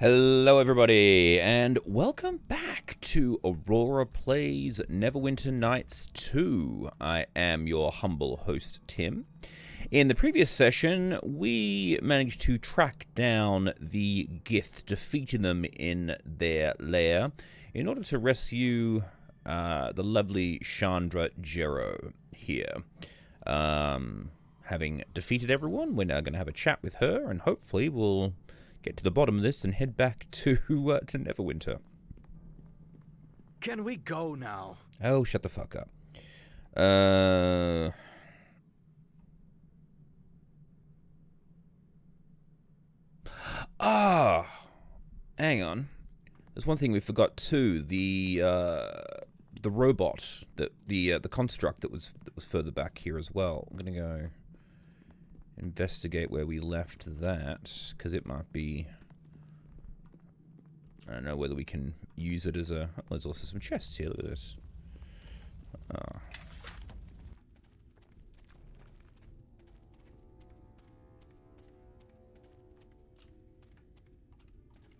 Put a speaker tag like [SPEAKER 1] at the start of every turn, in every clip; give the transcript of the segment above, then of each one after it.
[SPEAKER 1] Hello everybody, and welcome back to Aurora Plays Neverwinter Nights 2. I am your humble host, Tim. In the previous session, we managed to track down the Gith, defeating them in their lair, in order to rescue the lovely Shandra Jero here. Having defeated everyone, we're now going to have a chat with her, and hopefully we'll get to the bottom of this and head back to Neverwinter.
[SPEAKER 2] Can we go now?
[SPEAKER 1] Oh, shut the fuck up. Hang on. There's one thing we forgot too. The robot, the construct that was further back here as well. I'm gonna go investigate where we left that, because it might be... I don't know whether we can use it as a... Oh, there's also some chests here, look at this. Oh.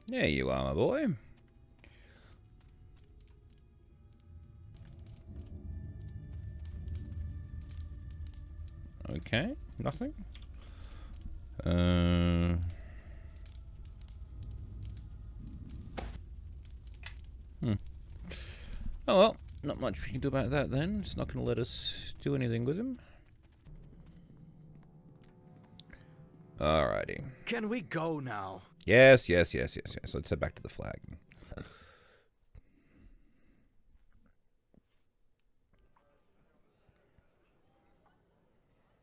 [SPEAKER 1] There you are, my boy. Okay, nothing. Oh well, not much we can do about that then. It's not going to let us do anything with him. Alrighty.
[SPEAKER 2] Can we go now?
[SPEAKER 1] Yes. Let's head back to the flag.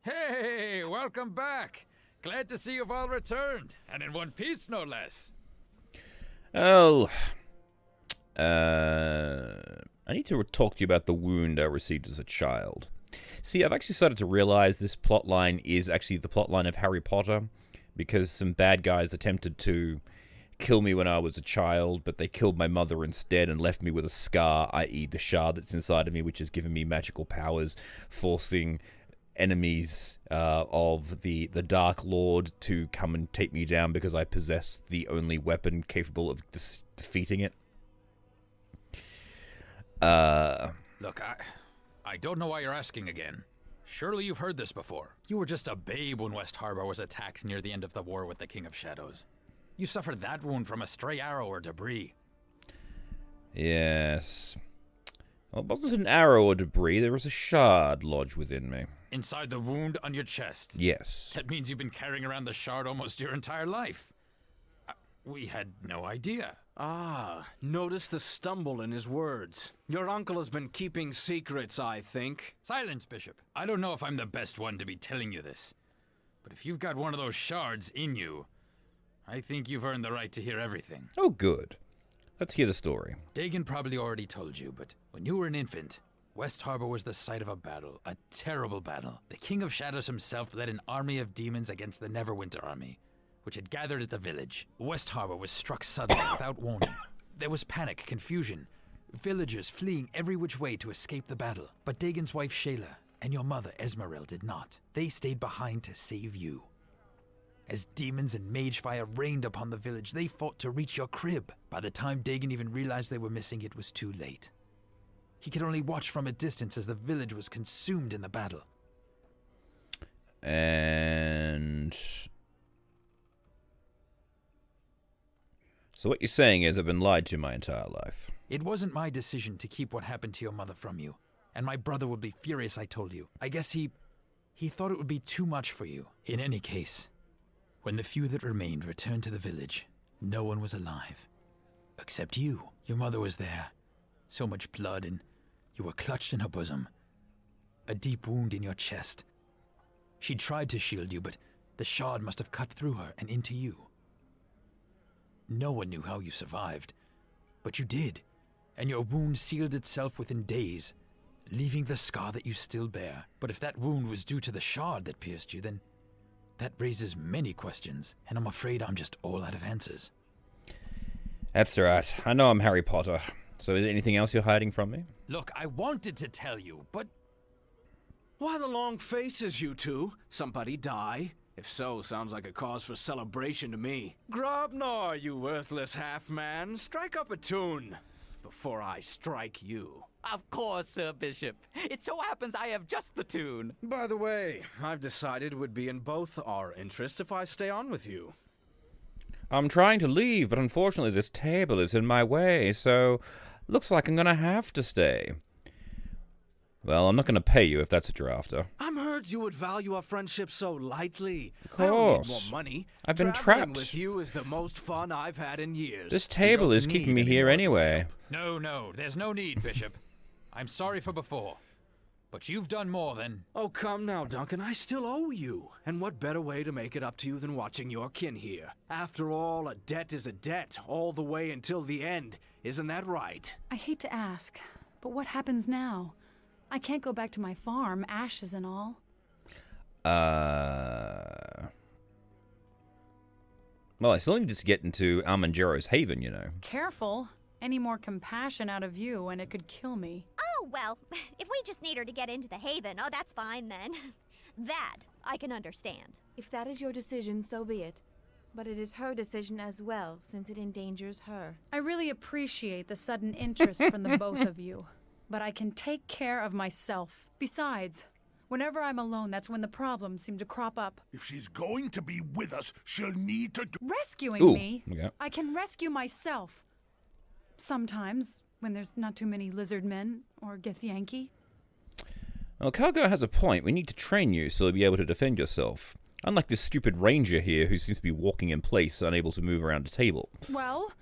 [SPEAKER 3] Hey, welcome back. Glad to see you've all returned, and in one piece, no less.
[SPEAKER 1] Oh, I need to talk to you about the wound I received as a child. See, I've actually started to realize this plotline is actually the plotline of Harry Potter, because some bad guys attempted to kill me when I was a child, but they killed my mother instead and left me with a scar, i.e. the shard that's inside of me, which has given me magical powers, forcing enemies of the Dark Lord to come and take me down because I possess the only weapon capable of defeating it.
[SPEAKER 3] Look, I don't know why you're asking again. Surely you've heard this before. You were just a babe when West Harbor was attacked near the end of the war with the King of Shadows. You suffered that wound from a stray arrow or debris.
[SPEAKER 1] Yes. Well, it wasn't an arrow or debris. There was a shard lodged within me.
[SPEAKER 3] Inside the wound on your chest?
[SPEAKER 1] Yes.
[SPEAKER 3] That means you've been carrying around the shard almost your entire life. We had no idea.
[SPEAKER 2] Notice the stumble in his words. Your uncle has been keeping secrets, I think.
[SPEAKER 3] Silence, Bishop. I don't know if I'm the best one to be telling you this, but if you've got one of those shards in you, I think you've earned the right to hear everything.
[SPEAKER 1] Oh, good. Let's hear the story.
[SPEAKER 3] Dagon probably already told you, but when you were an infant, West Harbor was the site of a battle, a terrible battle. The King of Shadows himself led an army of demons against the Neverwinter army, which had gathered at the village. West Harbor was struck suddenly without warning. There was panic, confusion, villagers fleeing every which way to escape the battle. But Dagon's wife Shayla and your mother Esmeril did not. They stayed behind to save you. As demons and mage fire rained upon the village, they fought to reach your crib. By the time Dagon even realized they were missing, it was too late. He could only watch from a distance as the village was consumed in the battle.
[SPEAKER 1] And... so what you're saying is I've been lied to my entire life.
[SPEAKER 3] It wasn't my decision to keep what happened to your mother from you, and my brother would be furious I told you. I guess he thought it would be too much for you. In any case, when the few that remained returned to the village, no one was alive. Except you. Your mother was there. So much blood, and you were clutched in her bosom. A deep wound in your chest. She tried to shield you, but the shard must have cut through her and into you. No one knew how you survived, but you did, and your wound sealed itself within days, leaving the scar that you still bear. But if that wound was due to the shard that pierced you, then that raises many questions, and I'm afraid I'm just all out of answers.
[SPEAKER 1] That's right. I know I'm Harry Potter. So is there anything else you're hiding from me?
[SPEAKER 3] Look, I wanted to tell you, but...
[SPEAKER 2] Why the long faces, you two? Somebody die? If so, sounds like a cause for celebration to me. Grobnar, you worthless half-man, strike up a tune before I strike you.
[SPEAKER 4] Of course, Sir Bishop. It so happens I have just the tune.
[SPEAKER 2] By the way, I've decided it would be in both our interests if I stay on with you.
[SPEAKER 1] I'm trying to leave, but unfortunately this table is in my way, so looks like I'm gonna have to stay. Well, I'm not gonna pay you if that's what you're after.
[SPEAKER 2] I'm hurt you would value our friendship so lightly.
[SPEAKER 1] Of
[SPEAKER 2] I don't need
[SPEAKER 1] course.
[SPEAKER 2] more money.
[SPEAKER 1] I've been
[SPEAKER 2] Traveling
[SPEAKER 1] trapped.
[SPEAKER 2] with you is the most fun I've had in years.
[SPEAKER 1] This
[SPEAKER 2] You
[SPEAKER 1] table
[SPEAKER 2] don't
[SPEAKER 1] is keeping me
[SPEAKER 2] need any
[SPEAKER 1] here
[SPEAKER 2] more
[SPEAKER 1] anyway.
[SPEAKER 3] No, there's no need, Bishop. I'm sorry for before. But you've done more than...
[SPEAKER 2] Oh, come now, Duncan. I still owe you. And what better way to make it up to you than watching your kin here? After all, a debt is a debt, all the way until the end. Isn't that right?
[SPEAKER 5] I hate to ask, but what happens now? I can't go back to my farm, ashes and all.
[SPEAKER 1] Well, I still need to get into Almangero's Haven, you know.
[SPEAKER 5] Careful. Any more compassion out of you and it could kill me.
[SPEAKER 6] Oh, well, if we just need her to get into the Haven, oh, that's fine then. That I can understand.
[SPEAKER 7] If that is your decision, so be it. But it is her decision as well, since it endangers her.
[SPEAKER 5] I really appreciate the sudden interest from the both of you, but I can take care of myself. Besides, whenever I'm alone, that's when the problems seem to crop up.
[SPEAKER 8] If she's going to be with us, she'll need to do...
[SPEAKER 5] Rescuing me?
[SPEAKER 1] Yeah.
[SPEAKER 5] I can rescue myself. Sometimes, when there's not too many lizard men or Gith Yankee.
[SPEAKER 1] Well, Calgo has a point. We need to train you so you'll be able to defend yourself. Unlike this stupid ranger here who seems to be walking in place, unable to move around a table.
[SPEAKER 5] Well,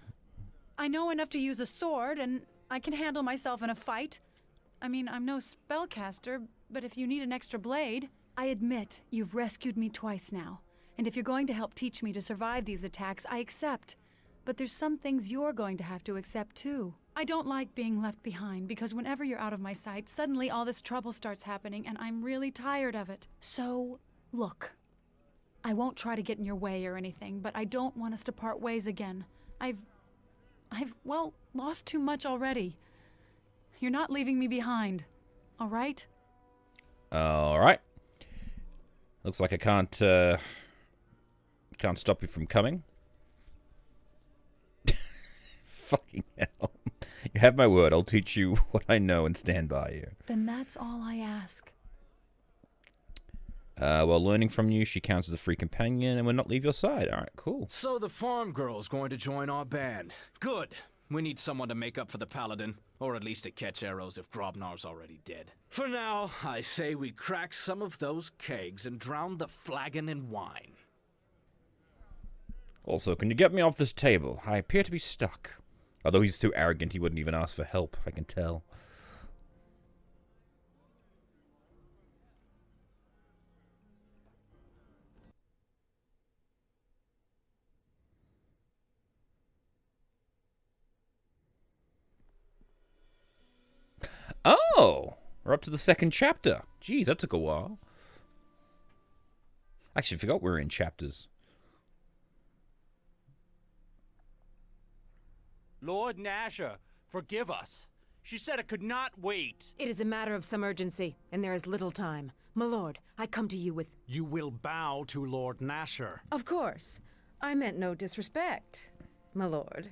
[SPEAKER 5] I know enough to use a sword, and I can handle myself in a fight. I mean, I'm no spellcaster, but if you need an extra blade... I admit you've rescued me twice now, and if you're going to help teach me to survive these attacks, I accept. But there's some things you're going to have to accept too. I don't like being left behind, because whenever you're out of my sight, suddenly all this trouble starts happening, and I'm really tired of it. So, look. I won't try to get in your way or anything, but I don't want us to part ways again. I've lost too much already. You're not leaving me behind, all right?
[SPEAKER 1] All right. Looks like I can't stop you from coming. Fucking hell. You have my word. I'll teach you what I know and stand by you.
[SPEAKER 5] Then that's all I ask.
[SPEAKER 1] While learning from you, she counts as a free companion and will not leave your side. All right, cool.
[SPEAKER 2] So the farm girl's going to join our band. Good. We need someone to make up for the paladin, or at least to catch arrows if Grobnar's already dead. For now, I say we crack some of those kegs and drown the flagon in wine.
[SPEAKER 1] Also, can you get me off this table? I appear to be stuck. Although he's too arrogant, he wouldn't even ask for help, I can tell. Oh! We're up to the second chapter. Jeez, that took a while. Actually, I forgot we were in chapters.
[SPEAKER 9] Lord Nasher, forgive us. She said it could not wait.
[SPEAKER 10] It is a matter of some urgency, and there is little time. My lord, I come to you with...
[SPEAKER 9] You will bow to Lord Nasher.
[SPEAKER 10] Of course. I meant no disrespect, my lord.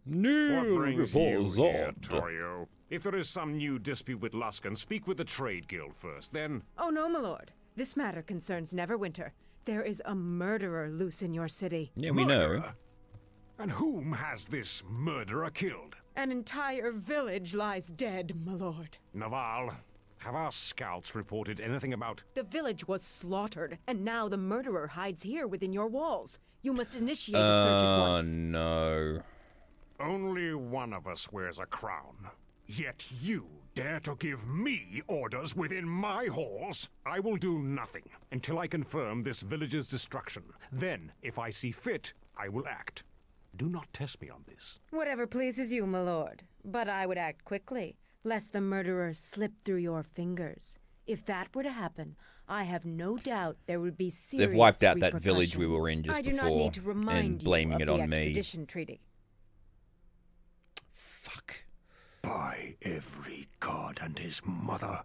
[SPEAKER 8] What brings you here, Torio? If there is some new dispute with Luskan, speak with the trade guild first, then...
[SPEAKER 10] Oh no, my lord. This matter concerns Neverwinter. There is a murderer loose in your city.
[SPEAKER 1] Yeah, we know.
[SPEAKER 8] And whom has this murderer killed?
[SPEAKER 10] An entire village lies dead, my lord.
[SPEAKER 8] Naval, have our scouts reported anything about...
[SPEAKER 10] The village was slaughtered, and now the murderer hides here within your walls. You must initiate a search at once.
[SPEAKER 1] Oh, no.
[SPEAKER 8] Only one of us wears a crown. Yet you dare to give me orders within my halls? I will do nothing until I confirm this village's destruction. Then, if I see fit, I will act. Do not test me on this.
[SPEAKER 10] Whatever pleases you, my lord. But I would act quickly, lest the murderer slip through your fingers. If that were to happen, I have no doubt there would be serious
[SPEAKER 1] They've wiped out that village we were in just
[SPEAKER 10] I do
[SPEAKER 1] before
[SPEAKER 10] not need to remind
[SPEAKER 1] and blaming
[SPEAKER 10] you
[SPEAKER 1] it
[SPEAKER 10] of
[SPEAKER 1] on
[SPEAKER 10] the
[SPEAKER 1] me.
[SPEAKER 10] extradition treaty.
[SPEAKER 1] Fuck.
[SPEAKER 8] By every god and his mother,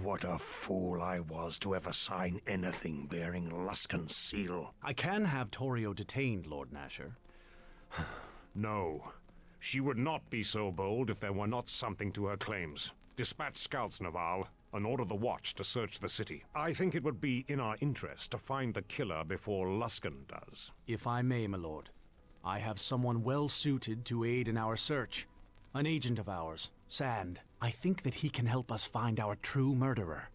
[SPEAKER 8] what a fool I was to ever sign anything bearing Luskan's seal.
[SPEAKER 2] I can have Torio detained, Lord Nasher.
[SPEAKER 8] No. She would not be so bold if there were not something to her claims. Dispatch scouts, Naval, and order the watch to search the city. I think it would be in our interest to find the killer before Luskan does.
[SPEAKER 2] If I may, my lord, I have someone well suited to aid in our search. An agent of ours, Sand. I think that he can help us find our true murderer,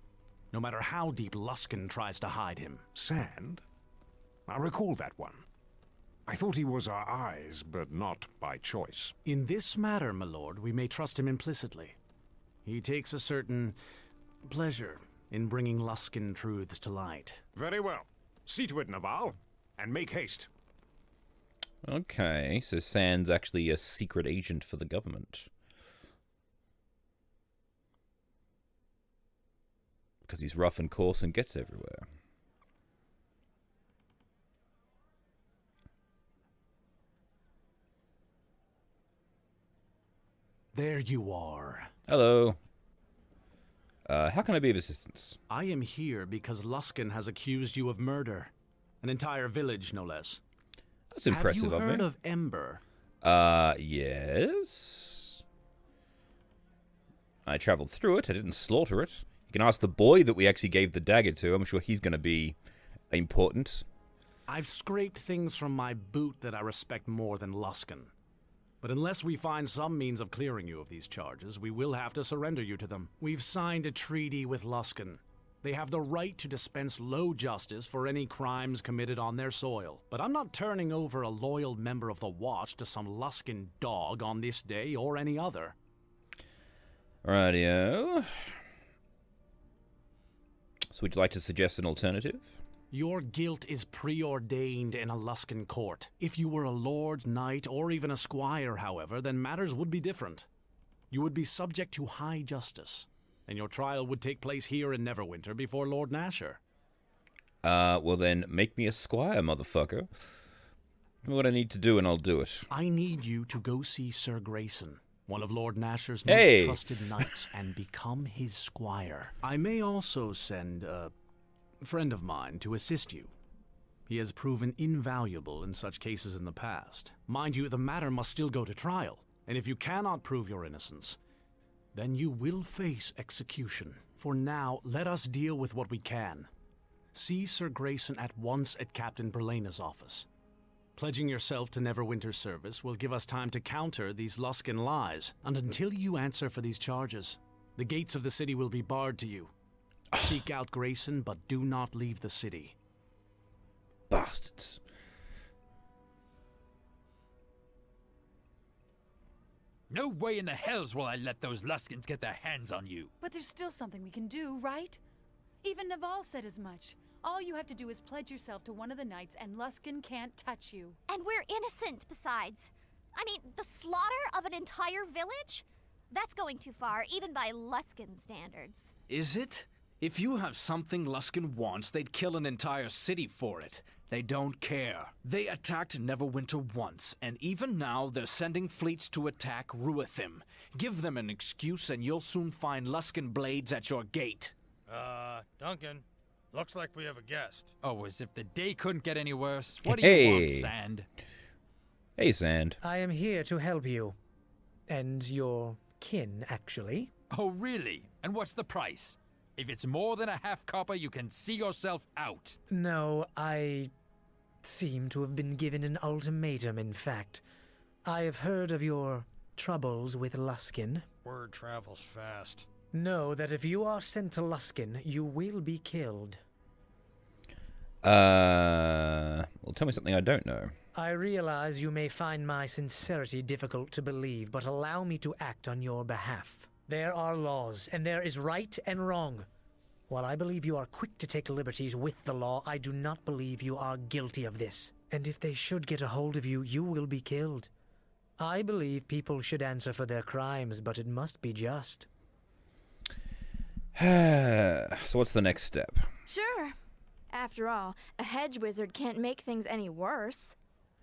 [SPEAKER 2] no matter how deep Luskan tries to hide him.
[SPEAKER 8] Sand? I recall that one. I thought he was our eyes, but not by choice.
[SPEAKER 2] In this matter, my lord, we may trust him implicitly. He takes a certain pleasure in bringing Luskan truths to light.
[SPEAKER 8] Very well. See to it, Naval, and make haste.
[SPEAKER 1] Okay, so Sand's actually a secret agent for the government. Because he's rough and coarse and gets everywhere.
[SPEAKER 2] There you are.
[SPEAKER 1] Hello. How can I be of assistance?
[SPEAKER 2] I am here because Luskan has accused you of murder. An entire village, no less.
[SPEAKER 1] That's impressive of me.
[SPEAKER 2] Have you heard of Ember?
[SPEAKER 1] Yes. I traveled through it. I didn't slaughter it. You can ask the boy that we actually gave the dagger to. I'm sure he's going to be important.
[SPEAKER 2] I've scraped things from my boot that I respect more than Luskan. But unless we find some means of clearing you of these charges, we will have to surrender you to them. We've signed a treaty with Luskan. They have the right to dispense low justice for any crimes committed on their soil. But I'm not turning over a loyal member of the Watch to some Luskan dog on this day or any other.
[SPEAKER 1] Rightio. So would you like to suggest an alternative?
[SPEAKER 2] Your guilt is preordained in a Luskan court. If you were a lord, knight, or even a squire, however, then matters would be different. You would be subject to high justice, and your trial would take place here in Neverwinter before Lord Nasher.
[SPEAKER 1] Well then, make me a squire, motherfucker. Tell me what I need to do and I'll do it.
[SPEAKER 2] I need you to go see Sir Grayson, one of Lord Nasher's most trusted knights, and become his squire. I may also send a friend of mine to assist you. He has proven invaluable in such cases in the past. Mind you, the matter must still go to trial, and if you cannot prove your innocence, then you will face execution. For now, let us deal with what we can. See Sir Grayson at once at Captain Berlena's office. Pledging yourself to Neverwinter's service will give us time to counter these Luskan lies, and until you answer for these charges, the gates of the city will be barred to you. Seek out Grayson, but do not leave the city.
[SPEAKER 1] Bastards.
[SPEAKER 3] No way in the hells will I let those Luskans get their hands on you.
[SPEAKER 5] But there's still something we can do, right? Even Naval said as much. All you have to do is pledge yourself to one of the knights, and Luskan can't touch you.
[SPEAKER 6] And we're innocent, besides. I mean, the slaughter of an entire village? That's going too far, even by Luskan standards.
[SPEAKER 2] Is it? If you have something Luskan wants, they'd kill an entire city for it. They don't care. They attacked Neverwinter once, and even now they're sending fleets to attack Ruithim. Give them an excuse and you'll soon find Luskan blades at your gate.
[SPEAKER 9] Duncan, looks like we have a guest.
[SPEAKER 3] Oh, as if the day couldn't get any worse. What do you want, Sand?
[SPEAKER 1] Hey, Sand.
[SPEAKER 11] I am here to help you. And your kin, actually.
[SPEAKER 3] Oh, really? And what's the price? If it's more than a half copper, you can see yourself out.
[SPEAKER 11] No, I seem to have been given an ultimatum, in fact. I have heard of your troubles with Luskan.
[SPEAKER 9] Word travels fast.
[SPEAKER 11] Know that if you are sent to Luskan, you will be killed.
[SPEAKER 1] Well, tell me something I don't know.
[SPEAKER 11] I realize you may find my sincerity difficult to believe, but allow me to act on your behalf. There are laws, and there is right and wrong. While I believe you are quick to take liberties with the law, I do not believe you are guilty of this. And if they should get a hold of you, you will be killed. I believe people should answer for their crimes, but it must be just.
[SPEAKER 1] So what's the next step?
[SPEAKER 12] Sure. After all, a hedge wizard can't make things any worse.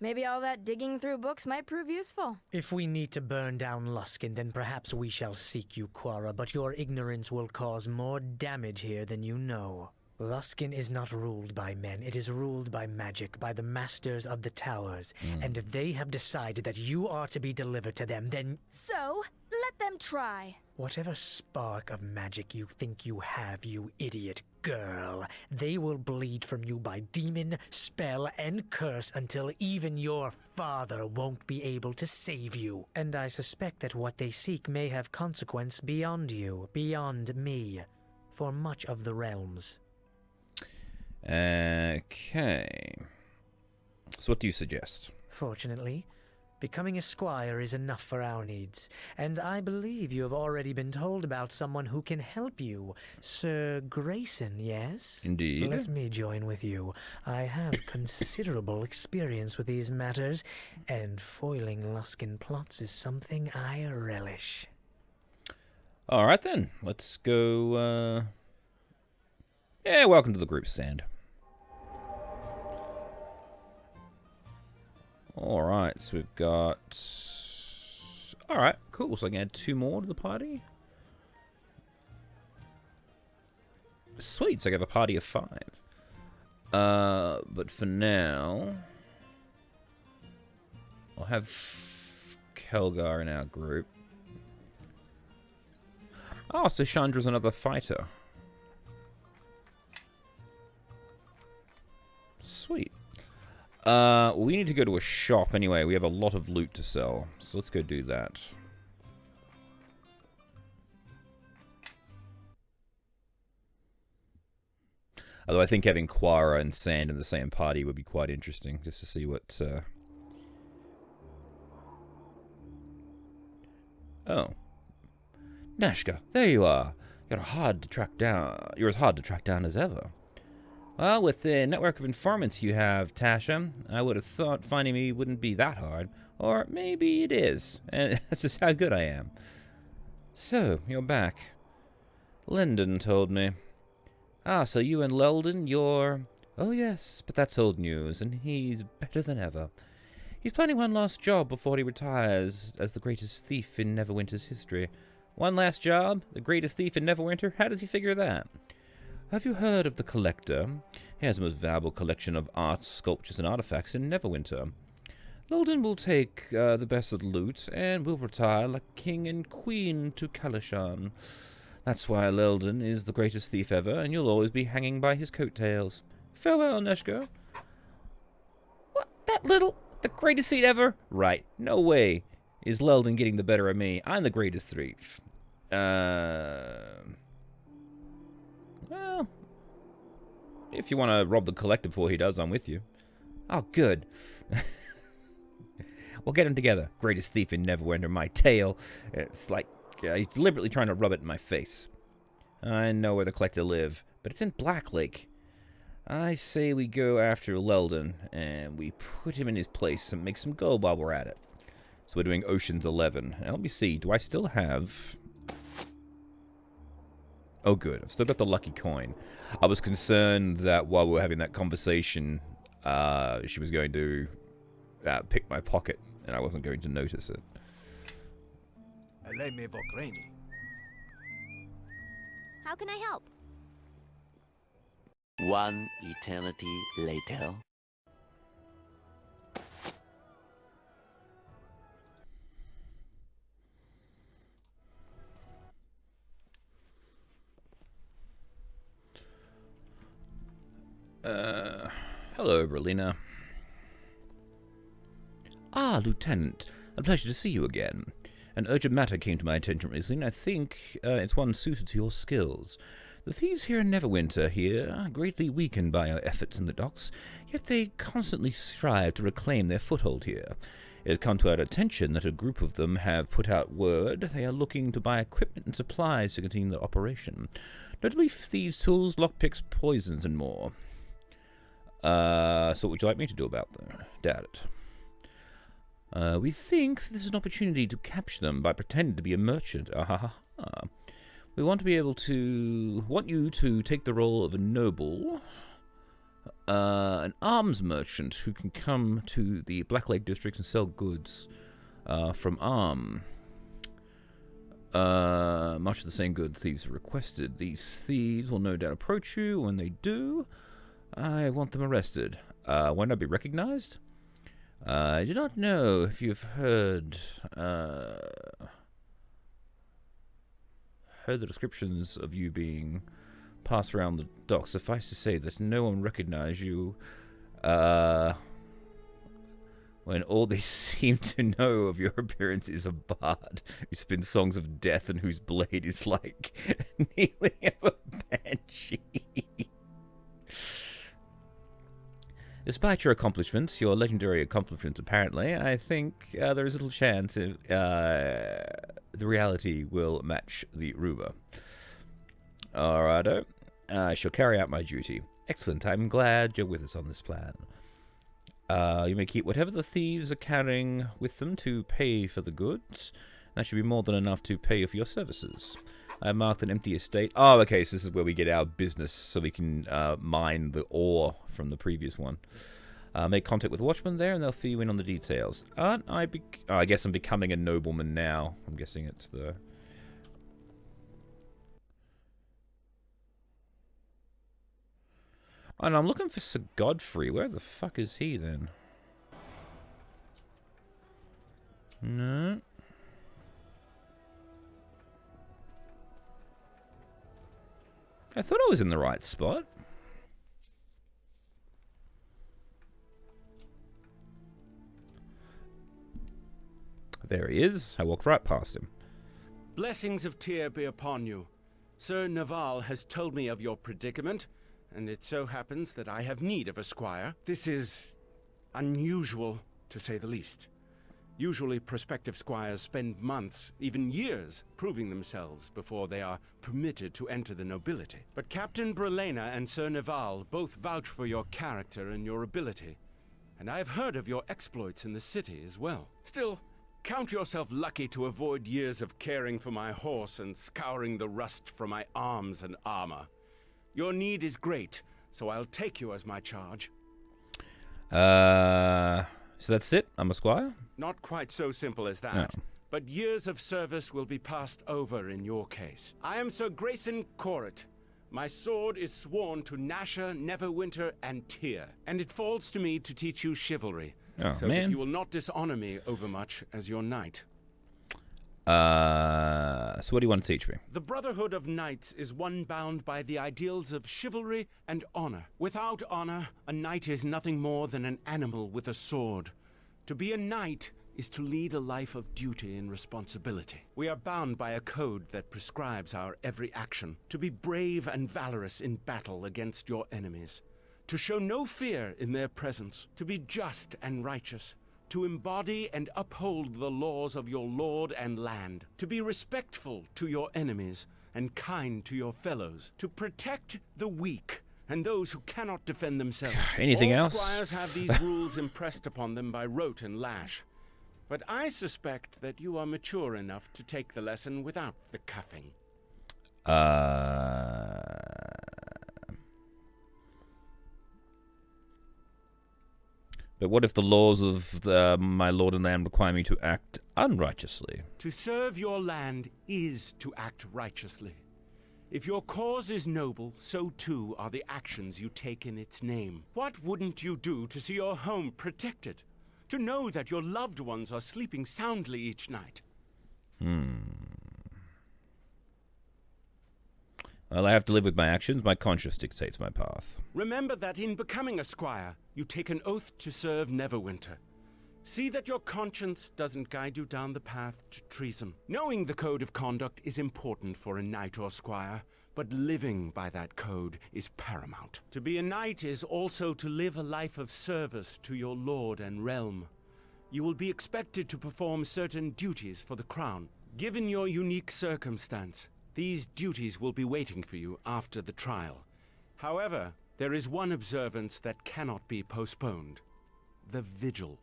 [SPEAKER 12] Maybe all that digging through books might prove useful.
[SPEAKER 11] If we need to burn down Luskan, then perhaps we shall seek you, Quara, but your ignorance will cause more damage here than you know. Luskan is not ruled by men. It is ruled by magic, by the masters of the towers. And if they have decided that you are to be delivered to them, then...
[SPEAKER 12] So, let them try.
[SPEAKER 11] Whatever spark of magic you think you have, you idiot girl, they will bleed from you by demon, spell, and curse until even your father won't be able to save you. And I suspect that what they seek may have consequence beyond you, beyond me, for much of the realms.
[SPEAKER 1] Okay. So what do you suggest?
[SPEAKER 11] Fortunately, becoming a squire is enough for our needs, and I believe you have already been told about someone who can help you. Sir Grayson, yes?
[SPEAKER 1] Indeed.
[SPEAKER 11] Let me join with you. I have considerable experience with these matters, and foiling Luskan plots is something I relish.
[SPEAKER 1] Alright then, let's go, Yeah, welcome to the group, Sand. Alright, so we've got... Alright, cool. So I can add 2 more to the party. Sweet, so I have a party of 5. But for now... I'll have Kelgar in our group. Oh, so Chandra's another fighter. Sweet. We need to go to a shop anyway. We have a lot of loot to sell. So let's go do that. Although I think having Quara and Sand in the same party would be quite interesting. Just to see what... Oh. Nashka, there you are. You're hard to track down. You're as hard to track down as ever. Well, with the network of informants you have, Tasha, I would have thought finding me wouldn't be that hard. Or maybe it is, and that's just how good I am. So, you're back. Lyndon told me. Ah, so you and Leldon, you're... Oh yes, but that's old news, and he's better than ever. He's planning one last job before he retires as the greatest thief in Neverwinter's history. One last job? The greatest thief in Neverwinter? How does he figure that? Have you heard of the Collector? He has the most valuable collection of arts, sculptures, and artifacts in Neverwinter. Leldon will take the best of the loot, and will retire like king and queen to Kalishan. That's why Leldon is the greatest thief ever, and you'll always be hanging by his coattails. Farewell, Neshka. What? That little... The greatest thief ever? Right. No way is Leldon getting the better of me. I'm the greatest thief. Well, if you want to rob the Collector before he does, I'm with you. Oh, good. We'll get him together. Greatest thief in Neverwinter, my tail. It's like he's deliberately trying to rub it in my face. I know where the Collector live, but it's in Black Lake. I say we go after Leldon, and we put him in his place and make some gold while we're at it. So we're doing Ocean's 11. Now, let me see. Do I still have... Oh, good. I've still got the lucky coin. I was concerned that while we were having that conversation, she was going to pick my pocket, and I wasn't going to notice it.
[SPEAKER 6] How can I help?
[SPEAKER 13] One eternity later.
[SPEAKER 1] Hello, Berlina. Ah, Lieutenant. A pleasure to see you again. An urgent matter came to my attention recently, and I think it's one suited to your skills. The thieves here in Neverwinter are greatly weakened by our efforts in the docks, yet they constantly strive to reclaim their foothold here. It has come to our attention that a group of them have put out word they are looking to buy equipment and supplies to continue their operation. Notably thieves' tools, lockpicks, poisons, and more. So what would you like me to do about them? Doubt it. We think this is an opportunity to capture them by pretending to be a merchant. We want you to take the role of a noble. an arms merchant who can come to the Black Lake district and sell goods from much of the same good thieves requested. These thieves will no doubt approach you. When they do, I want them arrested. Won't I be recognized? I do not know if you've heard the descriptions of you being passed around the dock. Suffice to say that no one recognized you when all they seem to know of your appearance is a bard who spins songs of death and whose blade is like kneeling of a banshee. Despite your accomplishments, your legendary accomplishments apparently, I think there is little chance the reality will match the rumor. Alrighto. I shall carry out my duty. Excellent, I'm glad you're with us on this plan. You may keep whatever the thieves are carrying with them to pay for the goods. That should be more than enough to pay for your services. I have marked an empty estate. Oh, okay, so this is where we get our business, so we can mine the ore from the previous one. Make contact with Watchmen there, and they'll fill you in on the details. Aren't I? I guess I'm becoming a nobleman now. I'm guessing it's the. And I'm looking for Sir Godfrey. Where the fuck is he then? No. I thought I was in the right spot. There he is. I walked right past him.
[SPEAKER 14] Blessings of Tyr be upon you. Sir Naval has told me of your predicament, and it so happens that I have need of a squire. This is unusual, to say the least. Usually prospective squires spend months, even years, proving themselves before they are permitted to enter the nobility. But Captain Brelena and Sir Naval both vouch for your character and your ability, and I have heard of your exploits in the city as well. Still, count yourself lucky to avoid years of caring for my horse and scouring the rust from my arms and armor. Your need is great, so I'll take you as my charge.
[SPEAKER 1] So that's it? I'm a squire?
[SPEAKER 14] Not quite so simple as that.
[SPEAKER 1] No.
[SPEAKER 14] But years of service will be passed over in your case. I am Sir Grayson Corrit. My sword is sworn to Nasher, Neverwinter, and Tyr, and it falls to me to teach you chivalry, so that you will not dishonor me overmuch as your knight.
[SPEAKER 1] So what do you want to teach me?
[SPEAKER 14] The Brotherhood of Knights is one bound by the ideals of chivalry and honor. Without honor, a knight is nothing more than an animal with a sword. To be a knight is to lead a life of duty and responsibility. We are bound by a code that prescribes our every action. To be brave and valorous in battle against your enemies. To show no fear in their presence. To be just and righteous. To embody and uphold the laws of your lord and land. To be respectful to your enemies and kind to your fellows. To protect the weak and those who cannot defend themselves.
[SPEAKER 1] Anything else?
[SPEAKER 14] All squires have these rules impressed upon them by rote and lash. But I suspect that you are mature enough to take the lesson without the cuffing.
[SPEAKER 1] But what if the laws of my lord and land require me to act unrighteously?
[SPEAKER 14] To serve your land is to act righteously. If your cause is noble, so too are the actions you take in its name. What wouldn't you do to see your home protected? To know that your loved ones are sleeping soundly each night?
[SPEAKER 1] Well, I have to live with my actions. My conscience dictates my path.
[SPEAKER 14] Remember that in becoming a squire, you take an oath to serve Neverwinter. See that your conscience doesn't guide you down the path to treason. Knowing the code of conduct is important for a knight or squire, but living by that code is paramount. To be a knight is also to live a life of service to your lord and realm. You will be expected to perform certain duties for the crown. Given your unique circumstance, these duties will be waiting for you after the trial. However, there is one observance that cannot be postponed. The vigil.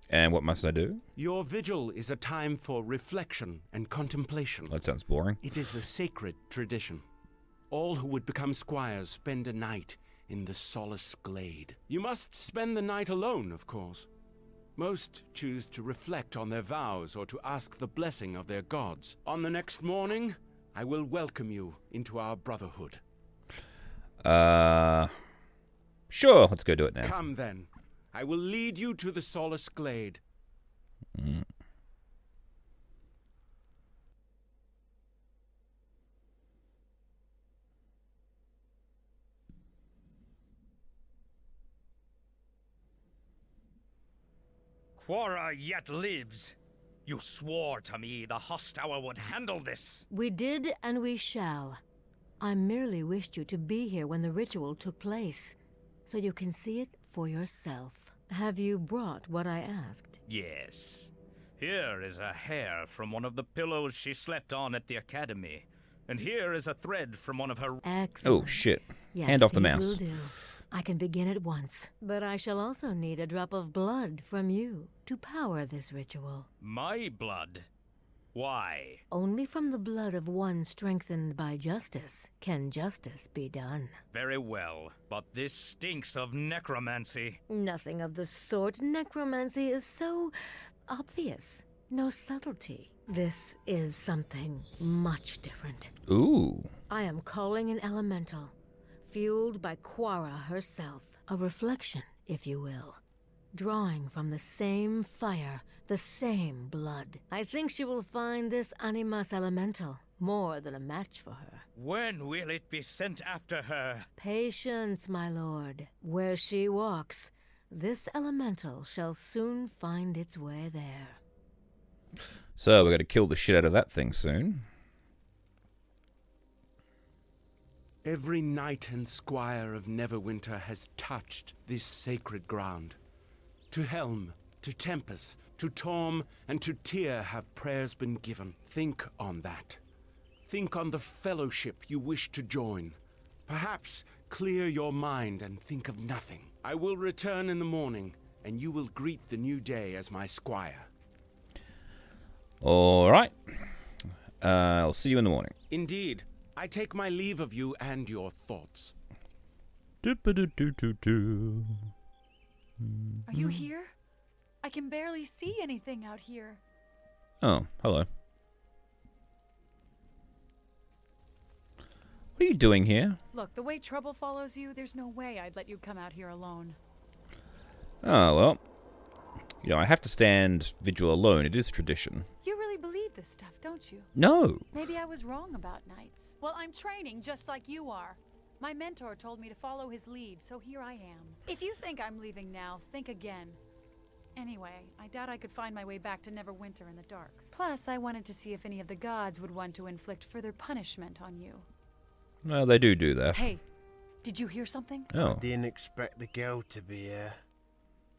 [SPEAKER 1] And what must I do?
[SPEAKER 14] Your vigil is a time for reflection and contemplation.
[SPEAKER 1] That sounds boring.
[SPEAKER 14] It is a sacred tradition. All who would become squires spend a night in the Solace Glade. You must spend the night alone, of course. Most choose to reflect on their vows or to ask the blessing of their gods. On the next morning, I will welcome you into our brotherhood.
[SPEAKER 1] Sure, let's go do it now.
[SPEAKER 14] Come then. I will lead you to the Solace Glade.
[SPEAKER 15] Quora yet lives. You swore to me the Hosttower would handle this.
[SPEAKER 16] We did, and we shall. I merely wished you to be here when the ritual took place, so you can see it for yourself. Have you brought what I asked?
[SPEAKER 15] Yes. Here is a hair from one of the pillows she slept on at the academy. And here is a thread from one of her...
[SPEAKER 16] Excellent.
[SPEAKER 1] Oh, shit.
[SPEAKER 16] Yes,
[SPEAKER 1] Hand off the
[SPEAKER 16] these
[SPEAKER 1] mouse.
[SPEAKER 16] will do. I can begin at once. But I shall also need a drop of blood from you to power this ritual.
[SPEAKER 15] My blood? Why?
[SPEAKER 16] Only from the blood of one strengthened by justice can justice be done.
[SPEAKER 15] Very well, but this stinks of necromancy.
[SPEAKER 16] Nothing of the sort. Necromancy is so obvious. No subtlety. This is something much different.
[SPEAKER 1] Ooh.
[SPEAKER 16] I am calling an elemental, fueled by Quora herself. A reflection, if you will. Drawing from the same fire, the same blood. I think she will find this Animus Elemental more than a match for her.
[SPEAKER 15] When will it be sent after her?
[SPEAKER 16] Patience, my lord. Where she walks, this elemental shall soon find its way there.
[SPEAKER 1] So, we're going to kill the shit out of that thing soon.
[SPEAKER 14] Every knight and squire of Neverwinter has touched this sacred ground. To Helm, to Tempest, to Torm, and to Tyr have prayers been given. Think on that. Think on the fellowship you wish to join. Perhaps clear your mind and think of nothing. I will return in the morning, and you will greet the new day as my squire.
[SPEAKER 1] All right. I'll see you in the morning.
[SPEAKER 14] Indeed. I take my leave of you and your thoughts.
[SPEAKER 1] Do-ba-do-do-do-do.
[SPEAKER 5] Are you here? I can barely see anything out here.
[SPEAKER 1] Oh, hello. What are you doing here?
[SPEAKER 5] Look, the way trouble follows you, there's no way I'd let you come out here alone.
[SPEAKER 1] Oh, well. You know, I have to stand vigil alone. It is tradition.
[SPEAKER 5] You really believe this stuff, don't you?
[SPEAKER 1] No.
[SPEAKER 5] Maybe I was wrong about knights. Well, I'm training just like you are. My mentor told me to follow his lead, so here I am. If you think I'm leaving now, think again. Anyway, I doubt I could find my way back to Neverwinter in the dark. Plus, I wanted to see if any of the gods would want to inflict further punishment on you.
[SPEAKER 1] Well, they do that.
[SPEAKER 5] Hey, did you hear something?
[SPEAKER 1] Oh.
[SPEAKER 17] I didn't expect the girl to be here.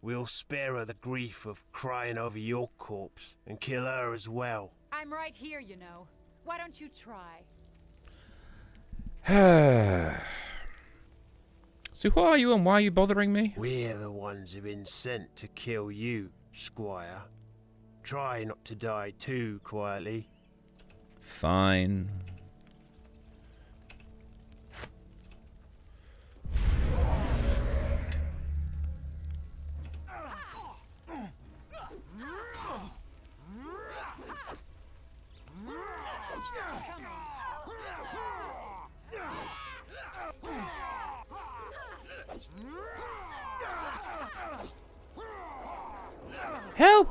[SPEAKER 17] We'll spare her the grief of crying over your corpse and kill her as well.
[SPEAKER 5] I'm right here, you know. Why don't you try?
[SPEAKER 1] So who are you and why are you bothering me?
[SPEAKER 17] We're the ones who've been sent to kill you, Squire. Try not to die too quietly.
[SPEAKER 1] Fine. Help!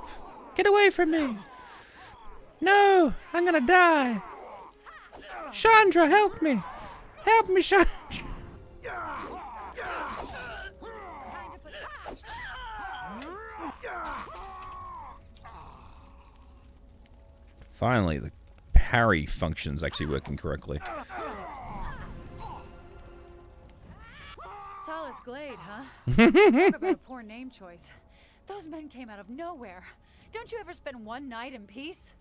[SPEAKER 1] Get away from me! No! I'm gonna die! Shandra, help me! Help me, Shandra! Finally, the parry function's actually working correctly.
[SPEAKER 5] Solace Glade, huh? Talk about a poor name choice. Those men came out of nowhere. Don't you ever spend one night in peace?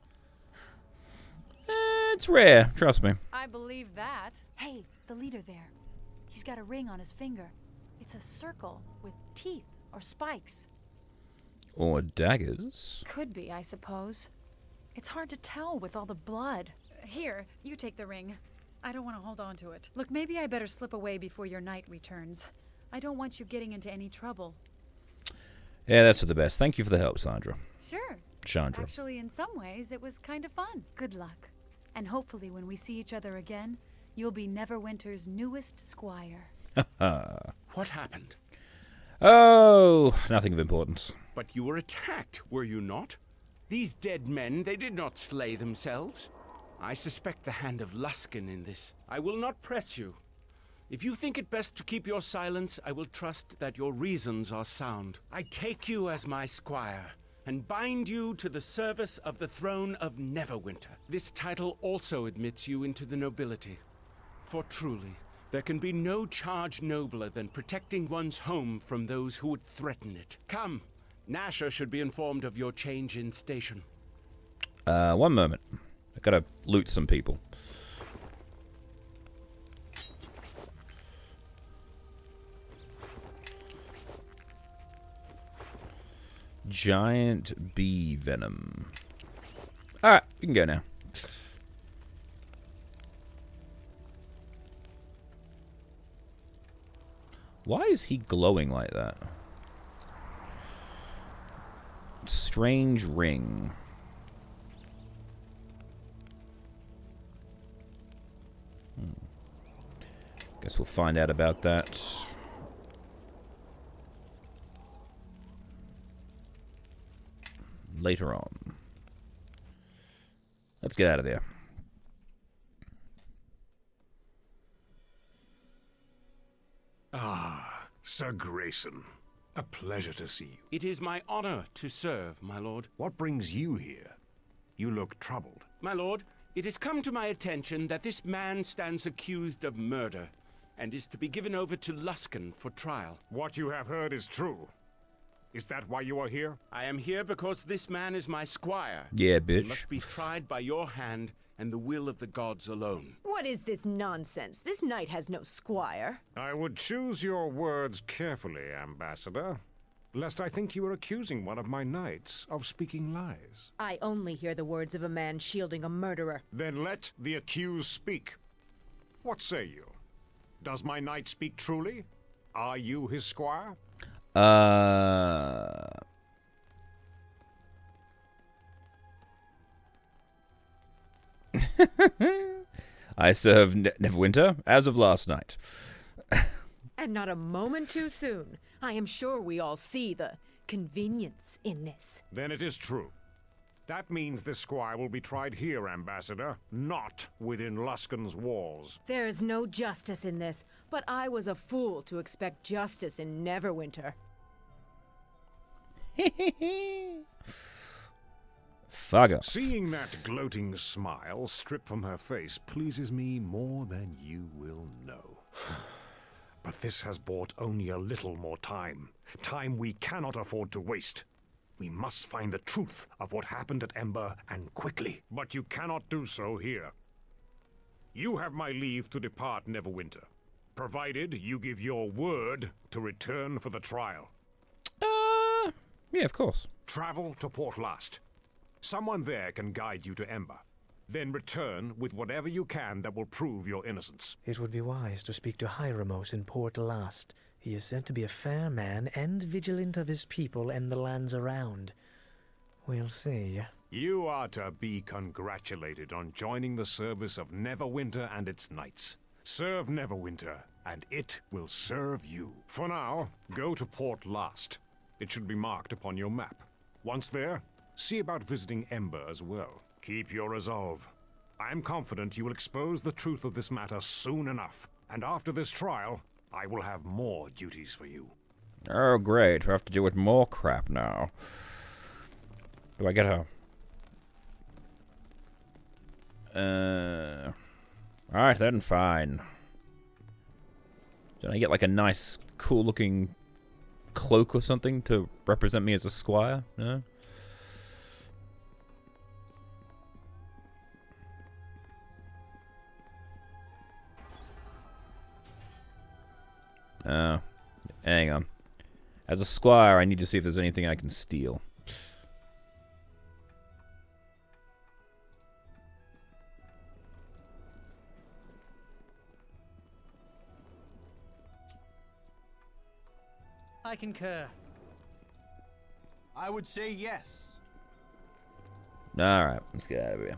[SPEAKER 1] It's rare, trust me.
[SPEAKER 5] I believe that. Hey, the leader there. He's got a ring on his finger. It's a circle with teeth or spikes.
[SPEAKER 1] Or daggers.
[SPEAKER 5] Could be, I suppose. It's hard to tell with all the blood. Here, you take the ring. I don't want to hold on to it. Look, maybe I better slip away before your knight returns. I don't want you getting into any trouble.
[SPEAKER 1] Yeah, that's for the best. Thank you for the help, Sandra.
[SPEAKER 5] Sure.
[SPEAKER 1] Shandra.
[SPEAKER 5] Actually, in some ways, it was kind of fun. Good luck. And hopefully when we see each other again, you'll be Neverwinter's newest squire.
[SPEAKER 14] What happened?
[SPEAKER 1] Oh, nothing of importance.
[SPEAKER 14] But you were attacked, were you not? These dead men, they did not slay themselves. I suspect the hand of Luskan in this. I will not press you. If you think it best to keep your silence, I will trust that your reasons are sound. I take you as my squire, and bind you to the service of the throne of Neverwinter. This title also admits you into the nobility. For truly, there can be no charge nobler than protecting one's home from those who would threaten it. Come, Nasher should be informed of your change in station.
[SPEAKER 1] One moment. I gotta loot some people. Giant bee venom. Alright, we can go now. Why is he glowing like that? Strange ring. Guess we'll find out about that. Later on. Let's get out of there.
[SPEAKER 8] Ah, Sir Grayson. A pleasure to see you.
[SPEAKER 14] It is my honor to serve, my lord.
[SPEAKER 8] What brings you here? You look troubled.
[SPEAKER 14] My lord, it has come to my attention that this man stands accused of murder and is to be given over to Luskan for trial.
[SPEAKER 8] What you have heard is true. Is that why you are here?
[SPEAKER 14] I am here because this man is my squire.
[SPEAKER 1] Yeah, bitch.
[SPEAKER 14] He must be tried by your hand and the will of the gods alone.
[SPEAKER 10] What is this nonsense? This knight has no squire.
[SPEAKER 8] I would choose your words carefully, Ambassador, lest I think you are accusing one of my knights of speaking lies.
[SPEAKER 10] I only hear the words of a man shielding a murderer.
[SPEAKER 8] Then let the accused speak. What say you? Does my knight speak truly? Are you his squire?
[SPEAKER 1] I serve Neverwinter as of last night.
[SPEAKER 10] And not a moment too soon. I am sure we all see the convenience in this.
[SPEAKER 8] Then it is true. That means this squire will be tried here, Ambassador, not within Luskan's walls.
[SPEAKER 10] There is no justice in this, but I was a fool to expect justice in Neverwinter.
[SPEAKER 1] Fugger.
[SPEAKER 8] Seeing that gloating smile strip from her face pleases me more than you will know. But this has bought only a little more time. Time we cannot afford to waste. We must find the truth of what happened at Ember, and quickly. But you cannot do so here. You have my leave to depart Neverwinter, provided you give your word to return for the trial.
[SPEAKER 1] Yeah, of course.
[SPEAKER 8] Travel to Port Last. Someone there can guide you to Ember. Then return with whatever you can that will prove your innocence.
[SPEAKER 11] It would be wise to speak to Hieromos in Port Last. He is said to be a fair man and vigilant of his people and the lands around. We'll see.
[SPEAKER 8] You are to be congratulated on joining the service of Neverwinter and its knights. Serve Neverwinter, and it will serve you. For now, go to Port Last. It should be marked upon your map. Once there, see about visiting Ember as well. Keep your resolve. I am confident you will expose the truth of this matter soon enough. And after this trial, I will have more duties for you.
[SPEAKER 1] Oh, great. We have to deal with more crap now. Do I get her? Alright then, fine. Don't I get like a nice, cool-looking cloak or something to represent me as a squire? No? Hang on. As a squire, I need to see if there's anything I can steal.
[SPEAKER 11] I concur.
[SPEAKER 2] I would say yes.
[SPEAKER 1] Alright, let's get out of here.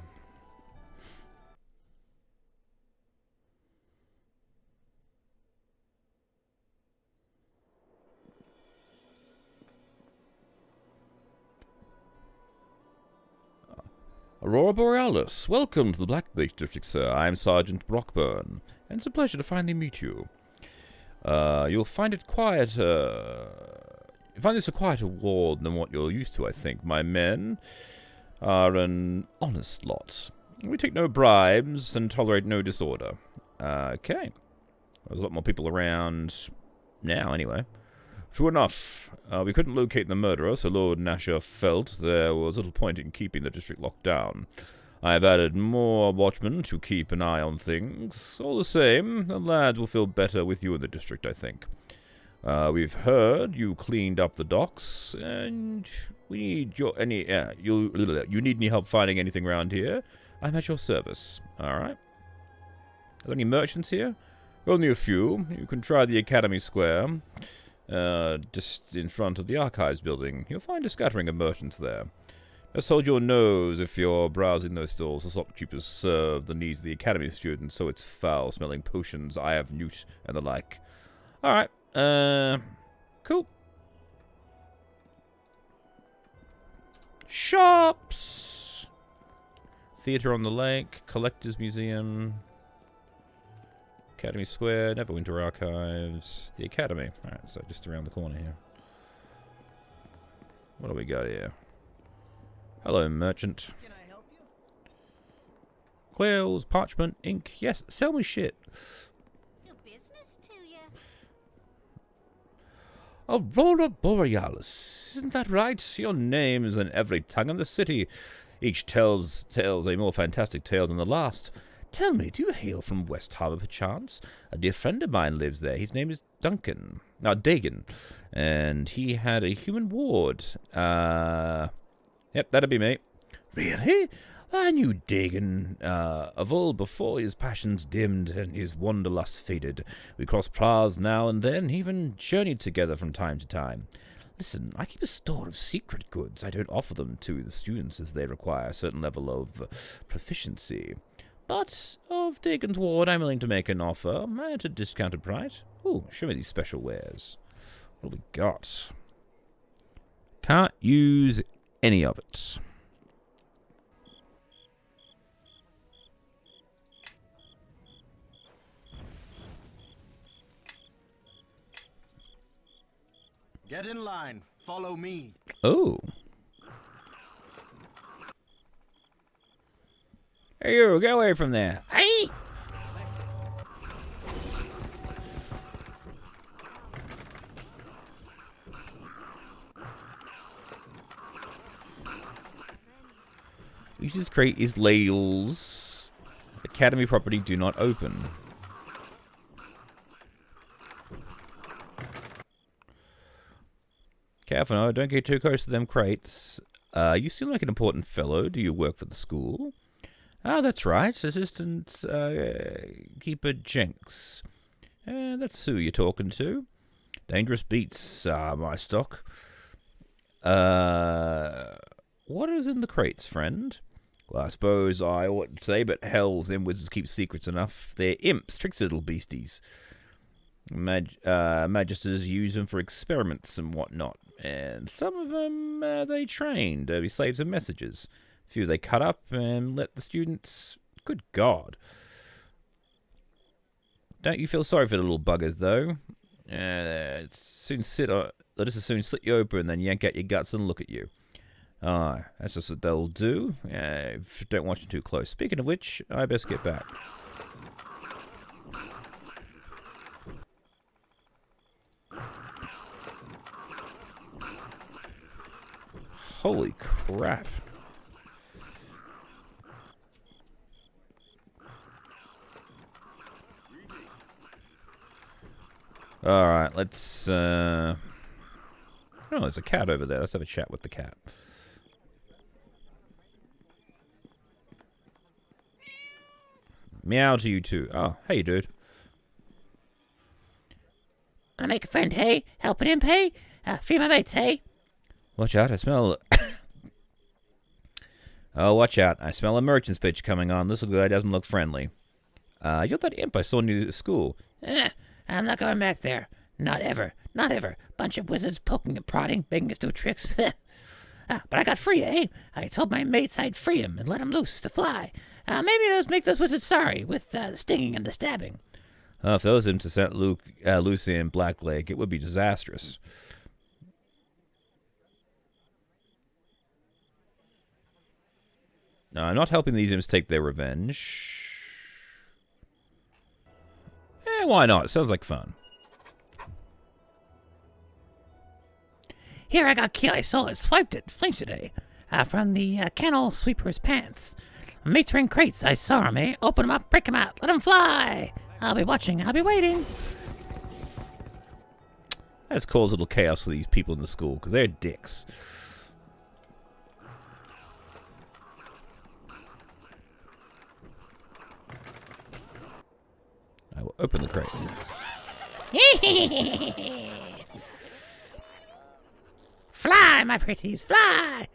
[SPEAKER 1] Aurora Borealis, welcome to the Black Lake District, sir. I am Sergeant Brockburn, and it's a pleasure to finally meet you. You'll find it quieter. You find this a quieter ward than what you're used to, I think. My men are an honest lot. We take no bribes and tolerate no disorder. Okay. There's a lot more people around now, anyway. True enough, we couldn't locate the murderer, so Lord Nasher felt there was little point in keeping the district locked down. I have added more watchmen to keep an eye on things. All the same, the lads will feel better with you in the district, I think. We've heard you cleaned up the docks, and we need your you need any help finding anything around here? I'm at your service. All right. Are there any merchants here? Only a few. You can try the Academy Square. Just in front of the Archives building. You'll find a scattering of merchants there. Just hold your nose if you're browsing those stalls. The shopkeepers serve the needs of the Academy students, so it's foul-smelling potions, eye of newt, and the like. Alright, cool. Shops! Theatre on the Lake, Collectors Museum, Academy Square, Neverwinter Archives, the Academy. Alright, so just around the corner here. What do we got here? Hello, merchant.
[SPEAKER 2] Can I help you?
[SPEAKER 1] Quails, parchment, ink. Yes, sell me shit.
[SPEAKER 6] Do business to you.
[SPEAKER 1] Aurora Borealis. Isn't that right? Your name is in every tongue in the city. Each tells a more fantastic tale than the last. Tell me, do you hail from West Harbour, perchance? A dear friend of mine lives there. His name is Dagan, and he had a human ward. Yep, that'd be me. Really? I knew Dagan of old before his passions dimmed and his wanderlust faded. We crossed paths now and then, even journeyed together from time to time. Listen, I keep a store of secret goods. I don't offer them to the students as they require a certain level of proficiency. But of Dagan's ward, I'm willing to make an offer at a discounted price. Ooh, show me these special wares. What do we got? Can't use any of it.
[SPEAKER 2] Get in line. Follow me.
[SPEAKER 1] Oh. Hey, you, get away from there. Hey! Uses crate is ladles. Academy property do not open. Careful now, don't get too close to them crates. You seem like an important fellow. Do you work for the school? Ah, that's right. Assistant Keeper Jenks. That's who you're talking to. Dangerous beats are my stock. What is in the crates, friend? Well, I suppose I ought to say, but hell, them wizards keep secrets enough. They're imps, tricksy little beasties. Magisters use them for experiments and whatnot. And some of them they train to be slaves of messages. A few they cut up and let the students... Good God. Don't you feel sorry for the little buggers, though? They'll just as soon slit you open and then yank out your guts and look at you. That's just what they'll do. If you don't watch them too close. Speaking of which, I best get back. Holy crap. Alright, let's, Oh, there's a cat over there. Let's have a chat with the cat. Meow to you too. Oh, hey, dude.
[SPEAKER 18] Wanna make a friend, hey? Help an imp, hey? Free my mates, hey?
[SPEAKER 1] Watch out, I smell... Oh, watch out. I smell a merchant's pitch coming on. This guy doesn't look friendly. You're that imp I saw near the school.
[SPEAKER 18] I'm not going back there. Not ever. Not ever. Bunch of wizards poking and prodding, making us do tricks. But I got free, eh? I told my mates I'd free him and let him loose to fly. Maybe those make those wizards sorry with the stinging and the stabbing.
[SPEAKER 1] If those imps sent Lucy and Blackleg, it would be disastrous. No, I'm not helping these imps take their revenge. Why not? Sounds like fun.
[SPEAKER 18] Here, I got key. I saw it. Swiped it. Flinched it, eh? From the kennel sweeper's pants. Mates are in crates. I saw 'em, eh? Open 'em up, break 'em out. Let 'em fly. I'll be watching. I'll be waiting.
[SPEAKER 1] That's caused a little chaos for these people in the school, because they're dicks. I will open the crate.
[SPEAKER 18] Fly, my pretties, fly!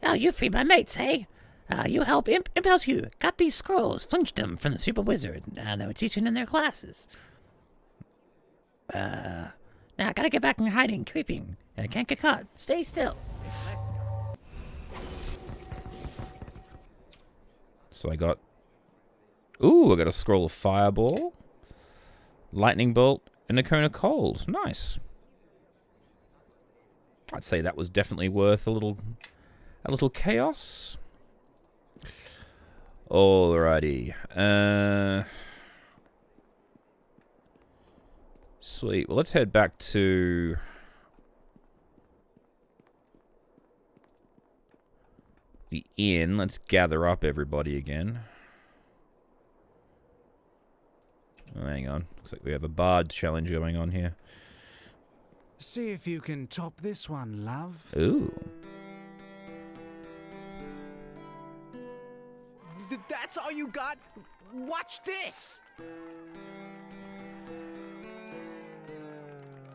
[SPEAKER 18] Oh, you freed my mates, eh? You help Imp helps you. Got these scrolls, flinched them from the super wizard. They were teaching in their classes. Now I gotta get back in hiding, creeping. And I can't get caught. Stay still.
[SPEAKER 1] So I got... Ooh, I got a scroll of fireball, lightning bolt, and a cone of cold. Nice. I'd say that was definitely worth a little chaos. Alrighty. Sweet. Well, let's head back to... the inn. Let's gather up everybody again. Oh, hang on. Looks like we have a bard challenge going on here.
[SPEAKER 2] See if you can top this one, love.
[SPEAKER 1] Ooh.
[SPEAKER 19] That's all you got? Watch this!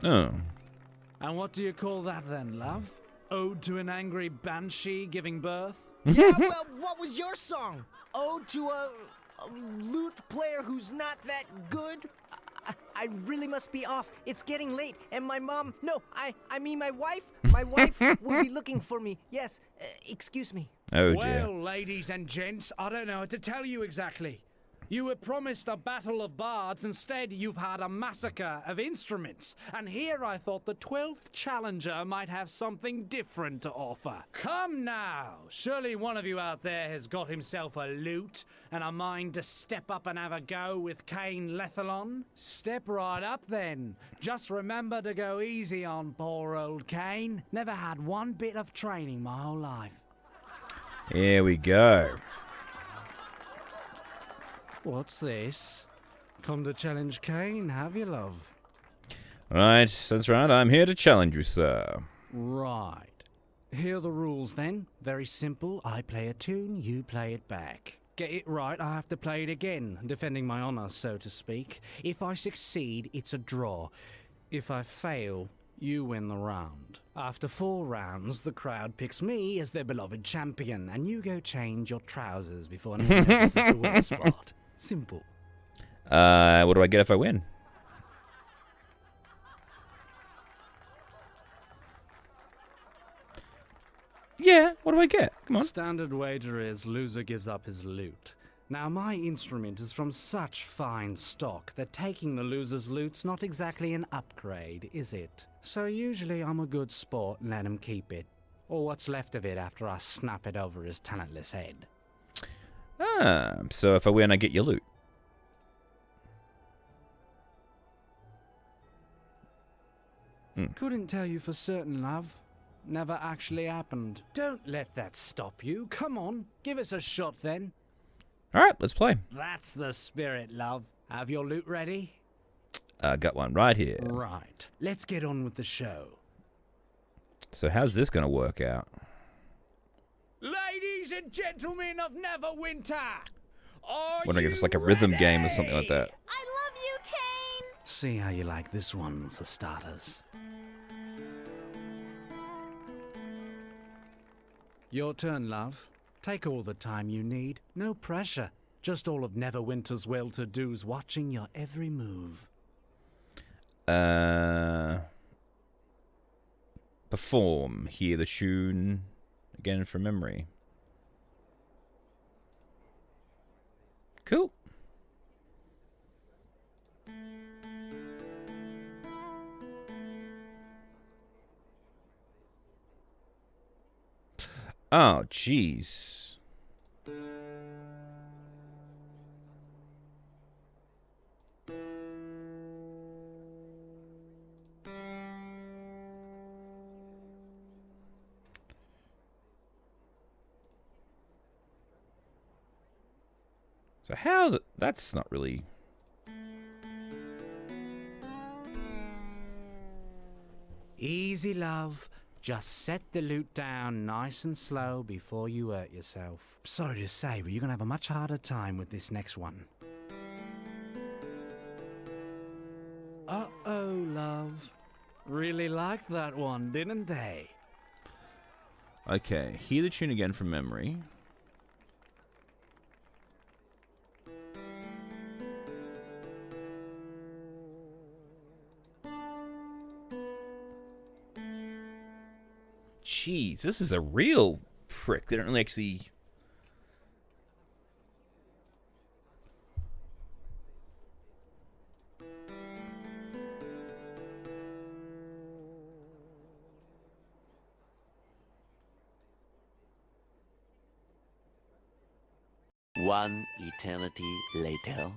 [SPEAKER 1] Oh.
[SPEAKER 2] And what do you call that then, love? Ode to an angry banshee giving birth?
[SPEAKER 19] Yeah, well, what was your song? Ode to a lute player who's not that good? I really must be off. It's getting late, and my mom... No, I mean my wife. My wife will be looking for me. Yes, excuse me.
[SPEAKER 1] Oh, dear.
[SPEAKER 2] Well, ladies and gents, I don't know what to tell you exactly. You were promised a battle of bards. Instead, you've had a massacre of instruments. And here I thought the 12th challenger might have something different to offer. Come now! Surely one of you out there has got himself a lute and a mind to step up and have a go with Cain Lethalon? Step right up then. Just remember to go easy on poor old Cain. Never had one bit of training my whole life.
[SPEAKER 1] Here we go.
[SPEAKER 2] What's this? Come to challenge Cain, have you, love?
[SPEAKER 1] Right, that's right. I'm here to challenge you, sir.
[SPEAKER 2] Right. Here are the rules, then. Very simple. I play a tune, you play it back. Get it right, I have to play it again, defending my honor, so to speak. If I succeed, it's a draw. If I fail, you win the round. After 4 rounds, the crowd picks me as their beloved champion, and you go change your trousers before anyone notices the winning spot. Simple.
[SPEAKER 1] What do I get if I win? Yeah, what do I get? Come on.
[SPEAKER 2] Standard wager is loser gives up his loot. Now, my instrument is from such fine stock that taking the loser's loot's not exactly an upgrade, is it? So usually I'm a good sport and let him keep it. Or what's left of it after I snap it over his talentless head.
[SPEAKER 1] So if I win, I get your loot.
[SPEAKER 2] Couldn't tell you for certain, love. Never actually happened. Don't let that stop you. Come on, give us a shot then.
[SPEAKER 1] Alright, let's play.
[SPEAKER 2] That's the spirit, love. Have your loot ready?
[SPEAKER 1] Got one right here.
[SPEAKER 2] Right. Let's get on with the show.
[SPEAKER 1] So how's this going to work out?
[SPEAKER 2] Ladies
[SPEAKER 9] Ladies and gentlemen of Neverwinter,
[SPEAKER 1] Wondering if it's like a rhythm game or something like that.
[SPEAKER 6] I love you, Kane!
[SPEAKER 2] See how you like this one for starters. Your turn, love. Take all the time you need. No pressure. Just all of Neverwinter's well-to-dos watching your every move.
[SPEAKER 1] Perform. Hear the tune again from memory. Cool. Oh, jeez. So how... That's not really...
[SPEAKER 2] Easy, love. Just set the loot down nice and slow before you hurt yourself. Sorry to say, but you're gonna have a much harder time with this next one. Uh-oh, love. Really liked that one, didn't they?
[SPEAKER 1] Okay, hear the tune again from memory. Jeez, this is a real prick. They don't really actually...
[SPEAKER 13] One eternity later.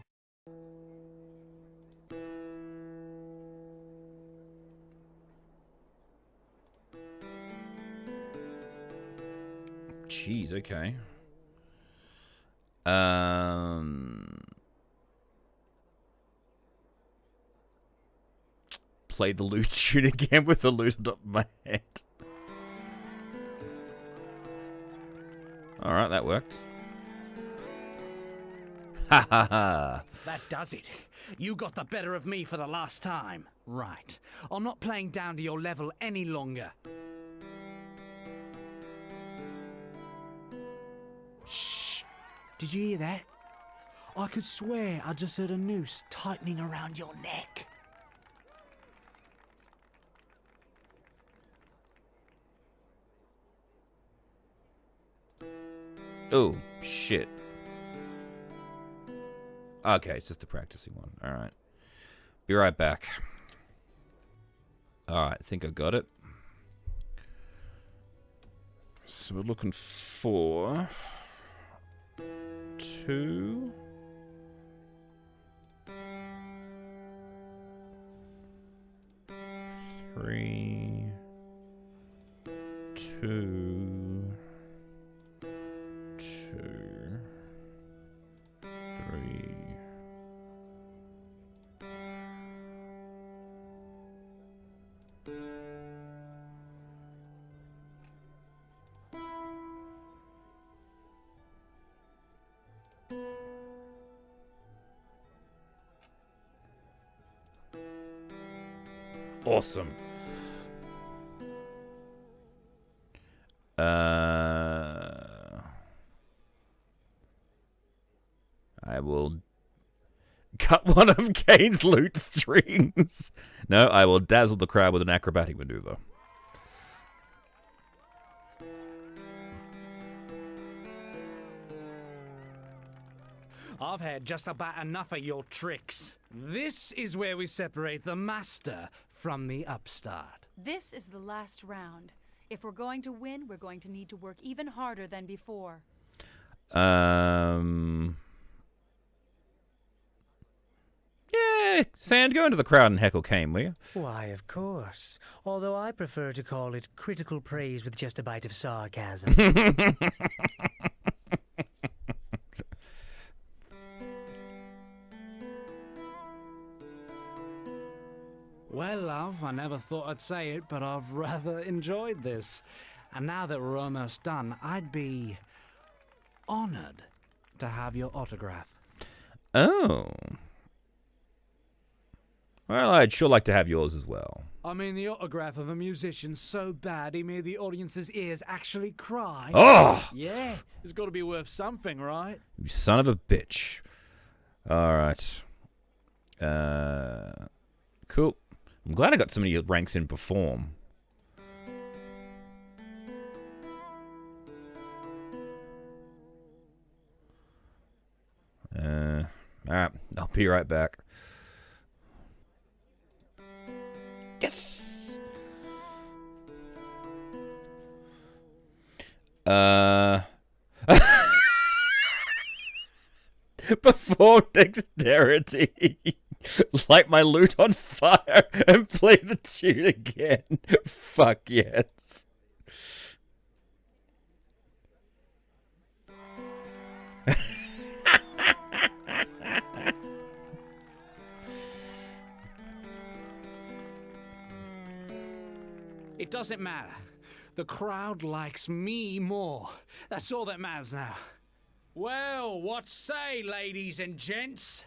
[SPEAKER 1] Jeez, okay. Play the loot tune again with the loot on top of my head. Alright, that worked. Ha ha ha.
[SPEAKER 2] That does it. You got the better of me for the last time. Right. I'm not playing down to your level any longer. Shh. Did you hear that? I could swear I just heard a noose tightening around your neck.
[SPEAKER 1] Oh, shit. Okay, it's just a practicing one. Alright. Be right back. Alright, I think I got it. So we're looking for... 2... 3... 2... 3... Awesome. I will cut one of Kane's loot strings. No, I will dazzle the crowd with an acrobatic maneuver.
[SPEAKER 2] I've had just about enough of your tricks. This is where we separate the master from the upstart.
[SPEAKER 5] This is the last round. If we're going to win, we're going to need to work even harder than before.
[SPEAKER 1] Yeah, Sand, go into the crowd and heckle Kane, will you?
[SPEAKER 11] Why, of course. Although I prefer to call it critical praise with just a bite of sarcasm.
[SPEAKER 2] Well, love, I never thought I'd say it, but I've rather enjoyed this. And now that we're almost done, I'd be honored to have your autograph.
[SPEAKER 1] Oh. Well, I'd sure like to have yours as well.
[SPEAKER 2] I mean, the autograph of a musician so bad he made the audience's ears actually cry.
[SPEAKER 1] Oh!
[SPEAKER 2] Yeah, it's got to be worth something, right?
[SPEAKER 1] You son of a bitch. Alright. Cool. I'm glad I got so many ranks in Perform. Alright, I'll be right back. Yes! Perform dexterity. Light my loot on fire and play the tune again. Fuck yes.
[SPEAKER 2] It doesn't matter. The crowd likes me more. That's all that matters now. Well, what say, ladies and gents?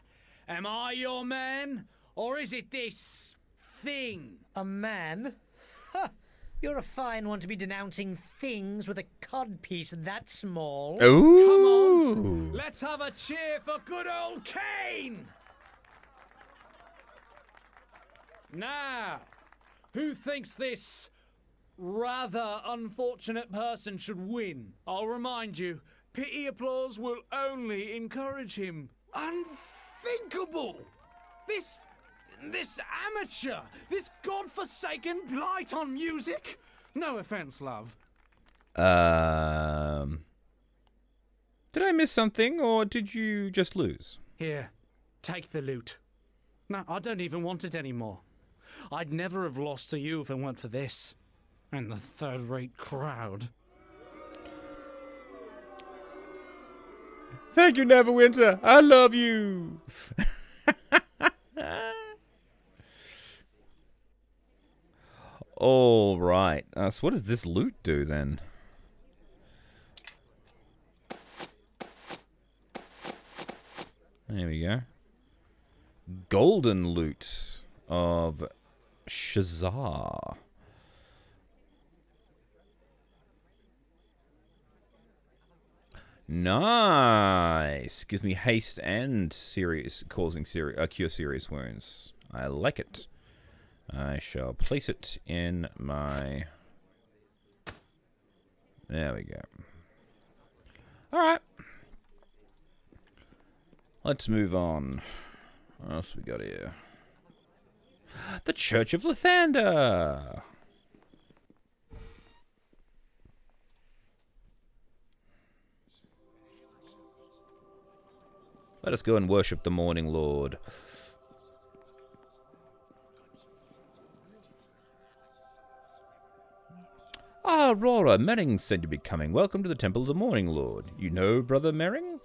[SPEAKER 2] Am I your man, or is it this thing?
[SPEAKER 11] A man? Ha! You're a fine one to be denouncing things with a codpiece that small.
[SPEAKER 1] Ooh!
[SPEAKER 2] Come on, let's have a cheer for good old Kane! Now, who thinks this rather unfortunate person should win? I'll remind you, pity applause will only encourage him. Unthinkable! This amateur, this godforsaken blight on music? No offense, love.
[SPEAKER 1] Did I miss something, or did you just lose?
[SPEAKER 2] Here, take the loot. No, I don't even want it anymore. I'd never have lost to you if it weren't for this. And the third-rate crowd.
[SPEAKER 1] Thank you, Neverwinter. I love you. All right. So what does this loot do then? There we go. Golden loot of Shazar. Nice. Gives me haste and cure serious wounds. I like it. I shall place it in my... There we go. Alright. Let's move on. What else we got here? The Church of Lathander! Let us go and worship the Morning Lord. Ah, Aurora, Mering said you'd be coming. Welcome to the Temple of the Morning Lord. You know Brother Mering?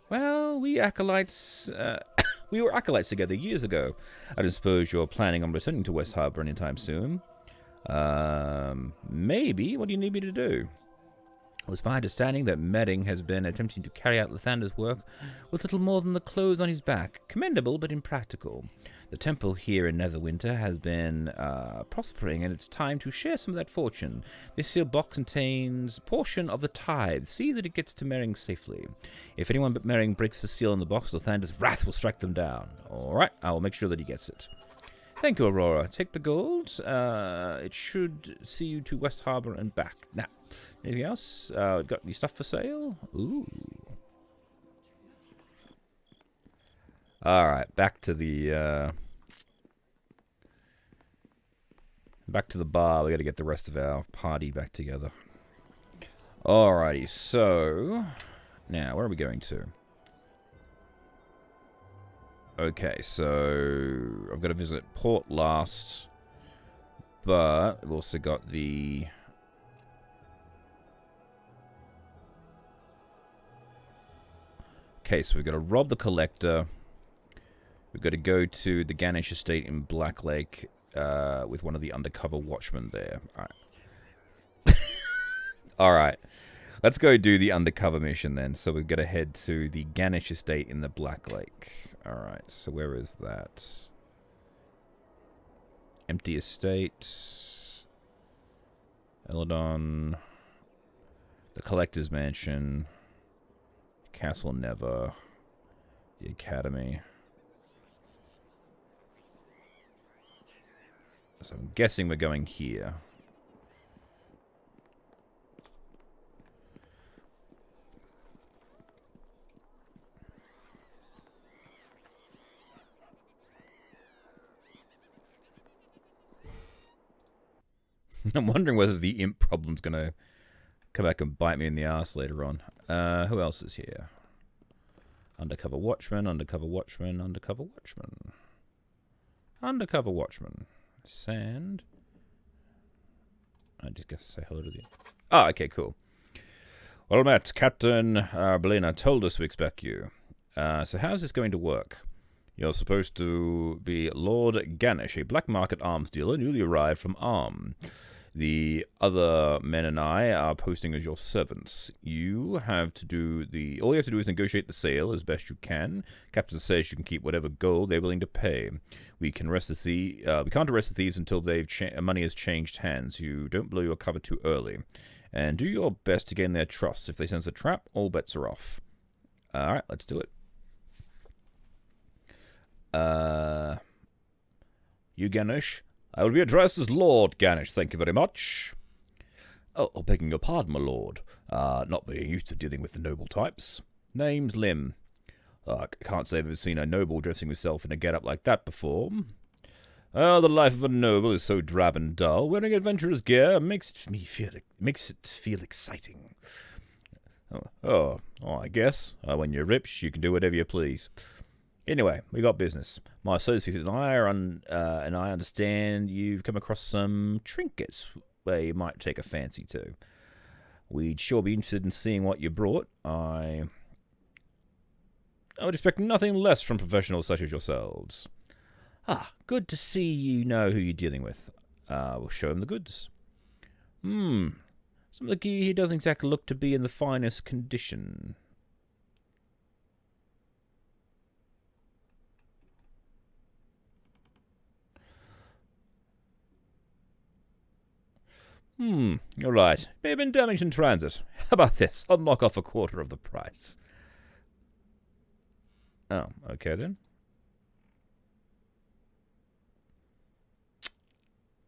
[SPEAKER 1] Well, we acolytes... we were acolytes together years ago. I don't suppose you're planning on returning to West Harbor anytime soon. Maybe. What do you need me to do? It was my understanding that Mering has been attempting to carry out Lathander's work with little more than the clothes on his back. Commendable, but impractical. The temple here in Neverwinter has been prospering, and it's time to share some of that fortune. This sealed box contains a portion of the tithe. See that it gets to Mering safely. If anyone but Mering breaks the seal in the box, Lathander's wrath will strike them down. Alright, I will make sure that he gets it. Thank you, Aurora. Take the gold. It should see you to West Harbor and back. Now, anything else? Got any stuff for sale? Ooh. Alright, back to the bar. We gotta get the rest of our party back together. Alrighty, so now where are we going to? Okay, so I've got to visit Port last, but I've also got the... Okay, so we've got to rob the Collector. We've got to go to the Ganesh Estate in Black Lake with one of the undercover watchmen there. Alright. Alright. Let's go do the undercover mission then. So we've got to head to the Ganesh estate in the Black Lake. Alright, so where is that? Empty estate. Eladon. The Collector's Mansion. Castle Never. The Academy. So I'm guessing we're going here. I'm wondering whether the imp problem's going to come back and bite me in the ass later on. Who else is here? Undercover Watchman, Undercover Watchman, Undercover Watchman. Undercover Watchman. Sand. I just got to say hello to the... Ah, okay, cool. Well met. Captain Belena told us to expect you. So how's this going to work? You're supposed to be Lord Ganesh, a black market arms dealer newly arrived from Arm. The other men and I are posting as your servants. You have to do the... All you have to do is negotiate the sale as best you can. Captain says you can keep whatever gold they're willing to pay. We can't arrest the thieves until money has changed hands. You don't blow your cover too early. And do your best to gain their trust. If they sense a trap, all bets are off. Alright, let's do it. You Ganesh? I will be addressed as Lord Ganesh, thank you very much. Oh, begging your pardon, my lord. Not being used to dealing with the noble types. Name's Lim. I can't say I've ever seen a noble dressing himself in a get-up like that before. The life of a noble is so drab and dull. Wearing adventurer's gear makes it feel exciting. I guess. When you're rich, you can do whatever you please. Anyway, we got business. My associates and I are and I understand you've come across some trinkets where you might take a fancy to. We'd sure be interested in seeing what you brought. I would expect nothing less from professionals such as yourselves. Good to see you know who you're dealing with. We'll show him the goods. Some of the gear here doesn't exactly look to be in the finest condition. You're right. May have been damaged in transit. How about this? I'll knock off a quarter of the price. Oh, okay then.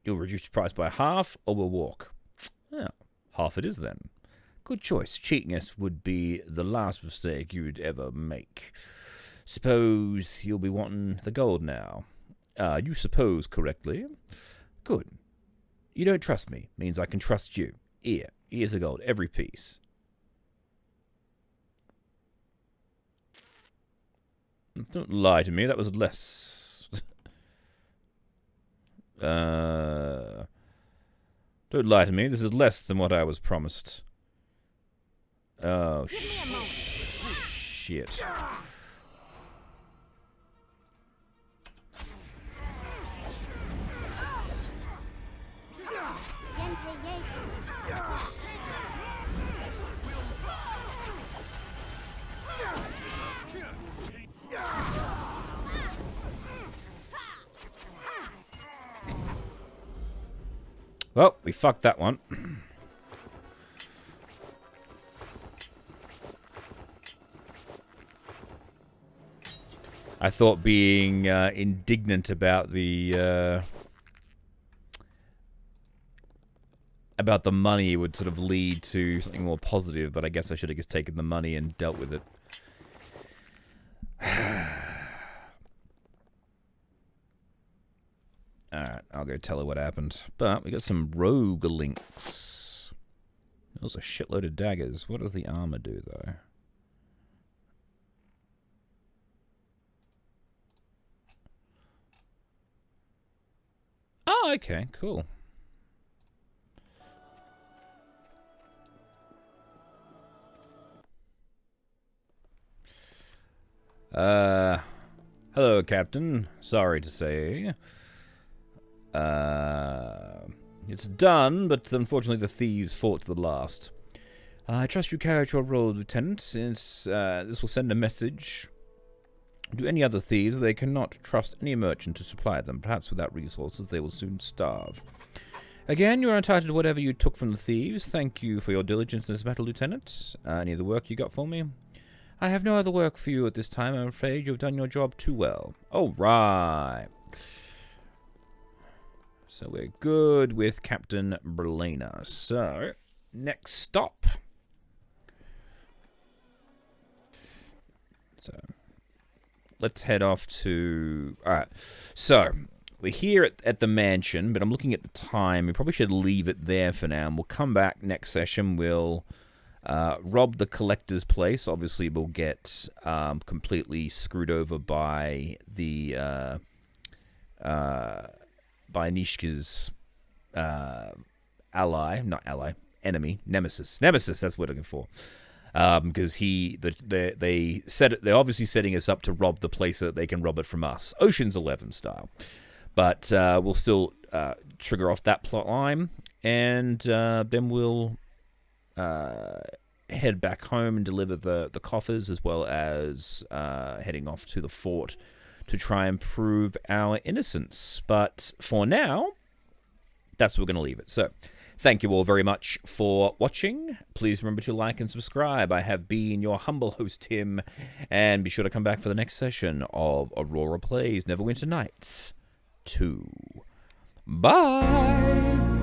[SPEAKER 1] You'll reduce the price by half, or we'll walk. Half it is then. Good choice. Cheating us would be the last mistake you'd ever make. Suppose you'll be wanting the gold now. You suppose correctly. Good. You don't trust me. Means I can trust you. Here's the gold. Every piece. Don't lie to me. That was less. Don't lie to me. This is less than what I was promised. Oh, shit. Well, we fucked that one. I thought being indignant about the money would sort of lead to something more positive, but I guess I should have just taken the money and dealt with it. Alright, I'll go tell her what happened. But we got some rogue links. There's a shitload of daggers. What does the armor do, though? Oh, okay, cool. Hello, Captain. Sorry to say. It's done, but unfortunately the thieves fought to the last. I trust you carry out your role, Lieutenant, since this will send a message to any other thieves. They cannot trust any merchant to supply them. Perhaps without resources, they will soon starve. Again, you are entitled to whatever you took from the thieves. Thank you for your diligence in this matter, Lieutenant. Any other work you got for me? I have no other work for you at this time, I'm afraid. You have done your job too well. All right. So we're good with Captain Berlina. So, next stop. So, let's head off to... Alright, so, we're here at the mansion, but I'm looking at the time. We probably should leave it there for now, and we'll come back next session. We'll rob the collector's place. Obviously, we'll get completely screwed over by the... by Nishka's enemy, Nemesis. Nemesis, that's what we're looking for. Because they're obviously setting us up to rob the place so that they can rob it from us. Ocean's 11 style. But we'll still trigger off that plot line, and then we'll head back home and deliver the coffers, as well as heading off to the fort to try and prove our innocence. But for now, that's where we're going to leave it. So, thank you all very much for watching. Please remember to like and subscribe. I have been your humble host, Tim, and be sure to come back for the next session of Aurora Plays Neverwinter Nights 2. Bye!